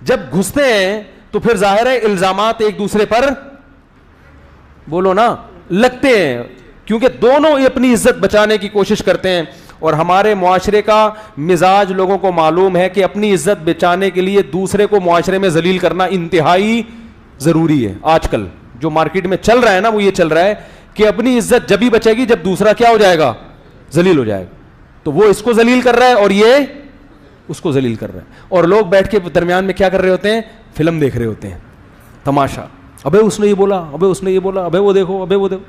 جب گھستے ہیں تو پھر ظاہر ہے الزامات ایک دوسرے پر بولو نا لگتے ہیں, کیونکہ دونوں اپنی عزت بچانے کی کوشش کرتے ہیں. اور ہمارے معاشرے کا مزاج لوگوں کو معلوم ہے کہ اپنی عزت بچانے کے لیے دوسرے کو معاشرے میں ذلیل کرنا انتہائی ضروری ہے. آج کل جو مارکیٹ میں چل رہا ہے نا وہ یہ چل رہا ہے کہ اپنی عزت جب ہی بچے گی جب دوسرا کیا ہو جائے گا, ذلیل ہو جائے گا. تو وہ اس کو ذلیل کر رہا ہے اور یہ اس کو ذلیل کر رہا ہے, اور لوگ بیٹھ کے درمیان میں کیا کر رہے ہوتے ہیں, فلم دیکھ رہے ہوتے ہیں, تماشا. ابے اس نے یہ بولا, ابے اس نے یہ بولا, ابے وہ دیکھو, ابے وہ دیکھو.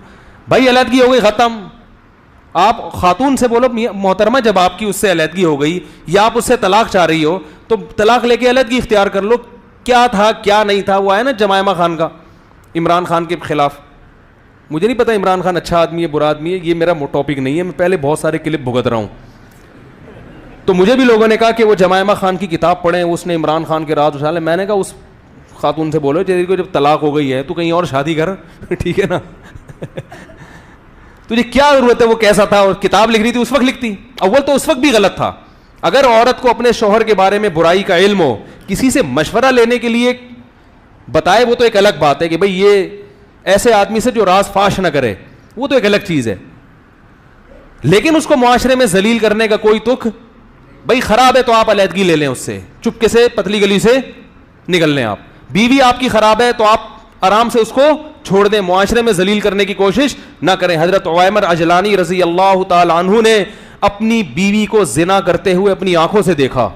بھائی علیحدگی ہو گئی, ختم. آپ خاتون سے بولو محترمہ جب آپ کی اس سے علیحدگی ہو گئی یا آپ اس سے طلاق چاہ رہی ہو تو طلاق لے کے علیحدگی اختیار کر لو. کیا تھا کیا نہیں تھا, وہ آیا نا جمائمہ خان کا عمران خان کے خلاف. مجھے نہیں پتا عمران خان اچھا آدمی ہے برا آدمی ہے, یہ میرا ٹاپک نہیں ہے, میں پہلے بہت سارے کلپ بھگت رہا ہوں. تو مجھے بھی لوگوں نے کہا کہ وہ جمائمہ خان کی کتاب پڑھیں, اس نے عمران خان کے راز اچھالے. میں نے کہا اس خاتون سے بولو جب طلاق ہو گئی ہے تو کہیں اور شادی کر, ٹھیک ہے نا. تجھے کیا ضرورت ہے, وہ کیسا تھا اور کتاب لکھ رہی تھی اس وقت لکھتی. اول تو اس وقت بھی غلط تھا. اگر عورت کو اپنے شوہر کے بارے میں برائی کا علم ہو, کسی سے مشورہ لینے کے لیے بتائے, وہ تو ایک الگ بات ہے کہ بھئی یہ ایسے آدمی سے جو راز فاش نہ کرے, وہ تو ایک الگ چیز ہے. لیکن اس کو معاشرے میں ذلیل کرنے کا کوئی تک, بھئی خراب ہے تو آپ علیحدگی لے لیں اس سے, چپکے سے پتلی گلی سے نکل لیں. آپ بیوی آپ کی خراب ہے تو آپ آرام سے اس کو چھوڑ دیں, معاشرے میں ذلیل کرنے کی کوشش نہ کریں. حضرت عویمر عجلانی رضی اللہ تعالی عنہ نے اپنی بیوی کو زنا کرتے ہوئے اپنی آنکھوں سے دیکھا.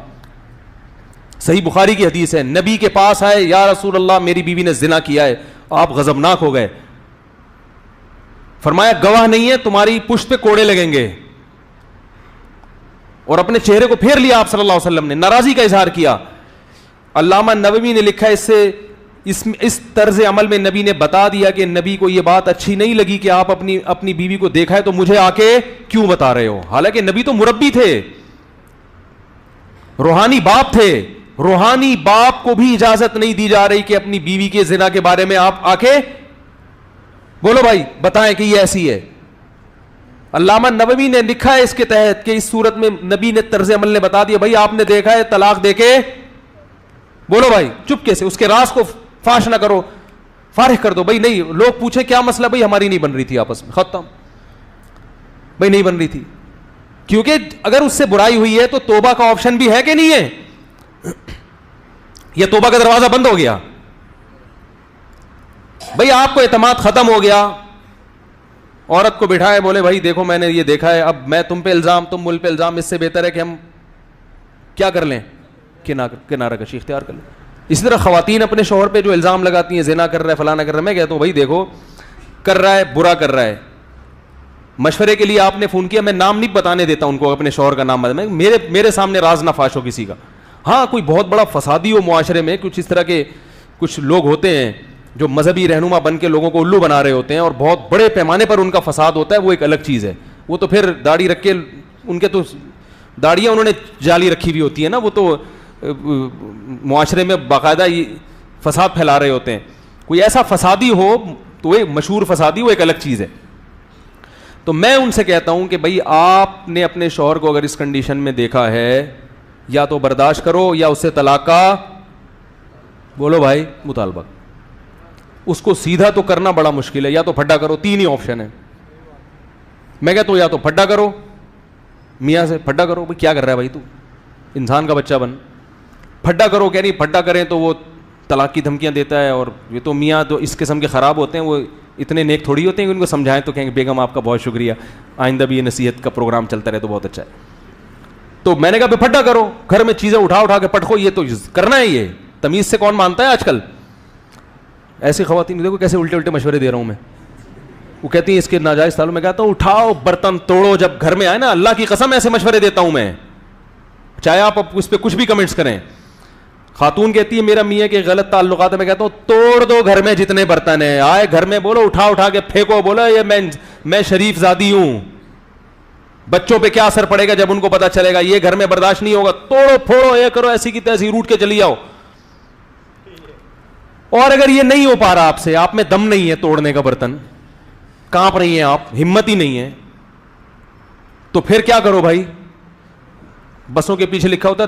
صحیح بخاری کی حدیث ہے. نبی کے پاس آئے, یا رسول اللہ میری بیوی نے زنا کیا ہے. آپ غضبناک ہو گئے. فرمایا گواہ نہیں ہے, تمہاری پشت پہ کوڑے لگیں گے. اور اپنے چہرے کو پھیر لیا آپ صلی اللہ علیہ وسلم نے, ناراضی کا اظہار کیا. علامہ نووی نے لکھا اس طرز عمل میں نبی نے بتا دیا کہ نبی کو یہ بات اچھی نہیں لگی کہ آپ اپنی بیوی کو دیکھا ہے تو مجھے آ کے کیوں بتا رہے ہو. حالانکہ نبی تو مربی تھے, روحانی باپ تھے. روحانی باپ کو بھی اجازت نہیں دی جا رہی کہ اپنی بیوی کے زنا کے بارے میں آپ آ کے بولو بھائی بتائیں کہ یہ ایسی ہے. علامہ نووی نے لکھا ہے اس کے تحت کہ اس صورت میں نبی نے طرز عمل نے بتا دیا, بھائی آپ نے دیکھا ہے طلاق دے کے بولو بھائی چپکے سے, اس کے راز کو فاش نہ کرو, فارغ کر دو. بھائی نہیں, لوگ پوچھیں کیا مسئلہ, بھائی ہماری نہیں بن رہی تھی آپس میں, ختم. بھائی نہیں بن رہی تھی, کیونکہ اگر اس سے برائی ہوئی ہے تو توبہ کا آپشن بھی ہے کہ نہیں ہے, یا توبہ کا دروازہ بند ہو گیا. بھائی آپ کو اعتماد ختم ہو گیا, عورت کو بٹھائے, بولے بھائی دیکھو میں نے یہ دیکھا ہے, اب میں تم پہ الزام تم مل پہ الزام, اس سے بہتر ہے کہ ہم کیا کر لیں, کنارہ کشی اختیار کر لیں. اسی طرح خواتین اپنے شوہر پہ جو الزام لگاتی ہیں, زنا کر رہا ہے فلانا کر رہا ہے, میں کہتا ہوں بھائی دیکھو کر رہا ہے برا کر رہا ہے, مشورے کے لیے آپ نے فون کیا, میں نام نہیں بتانے دیتا ان کو, اپنے شوہر کا نام میرے سامنے راز نہ فاش ہو کسی کا. ہاں کوئی بہت بڑا فسادی ہو معاشرے میں, کچھ اس طرح کے کچھ لوگ ہوتے ہیں جو مذہبی رہنما بن کے لوگوں کو الو بنا رہے ہوتے ہیں اور بہت بڑے پیمانے پر ان کا فساد ہوتا ہے, وہ ایک الگ چیز ہے. وہ تو پھر داڑھی رکھ کے, ان کے تو داڑیاں انہوں نے جالی رکھی ہوئی ہوتی ہے نا, وہ تو معاشرے میں باقاعدہ فساد پھیلا رہے ہوتے ہیں. کوئی ایسا فسادی ہو تو وہ مشہور فسادی, وہ ایک الگ چیز ہے. تو میں ان سے کہتا ہوں کہ بھائی آپ نے اپنے شوہر کو اگر اس کنڈیشن میں دیکھا ہے, یا تو برداشت کرو یا اس سے طلاق کا بولو بھائی مطالبہ. اس کو سیدھا تو کرنا بڑا مشکل ہے, یا تو پھڈا کرو, 3 ہی آپشن ہے. میں کہتا ہوں یا تو پھڈا کرو, میاں سے پھڈا کرو, بھائی کیا کر رہا ہے بھائی تو, انسان کا بچہ بن, پھڈا کرو. کہہ نہیں پھڈا کریں تو وہ طلاق کی دھمکیاں دیتا ہے, اور یہ تو میاں تو اس قسم کے خراب ہوتے ہیں, وہ اتنے نیک تھوڑی ہوتے ہیں کہ ان کو سمجھائیں تو کہیں گے بیگم آپ کا بہت شکریہ, آئندہ بھی یہ نصیحت کا پروگرام چلتا رہے تو بہت اچھا ہے. تو میں نے کہا پھڈا کرو, گھر میں چیزیں اٹھا کے پٹکو, یہ تو کرنا ہے, یہ تمیز سے کون مانتا ہے آج کل. ایسی خواتین دیکھو کیسے الٹے مشورے دے رہا ہوں میں, وہ کہتی ہیں اس کے ناجائز تعلق. میں کہتا ہوں اٹھاؤ برتن توڑو, جب گھر میں آئے نا, اللہ کی قسم ایسے مشورے دیتا ہوں میں, چاہے آپ اس پہ کچھ بھی کمنٹس کریں. خاتون کہتی ہے میرا میاں کے غلط تعلقات ہے, میں کہتا ہوں توڑ دو گھر میں جتنے برتن ہیں, آئے گھر میں بولو اٹھا کے پھینکو, بولو یہ میں شریف زادی ہوں. بچوں پہ کیا اثر پڑے گا جب ان کو پتا چلے گا, یہ گھر میں برداشت نہیں ہوگا, توڑو پھوڑو, یہ کرو, ایسی کی تیسی روٹ کے چلی آؤ. اور اگر یہ نہیں ہو پا رہا آپ سے, آپ میں دم نہیں ہے توڑنے کا برتن, کانپ رہی ہیں آپ, ہمت ہی نہیں ہے, تو پھر کیا کرو بھائی. بسوں کے پیچھے لکھا ہوتا ہے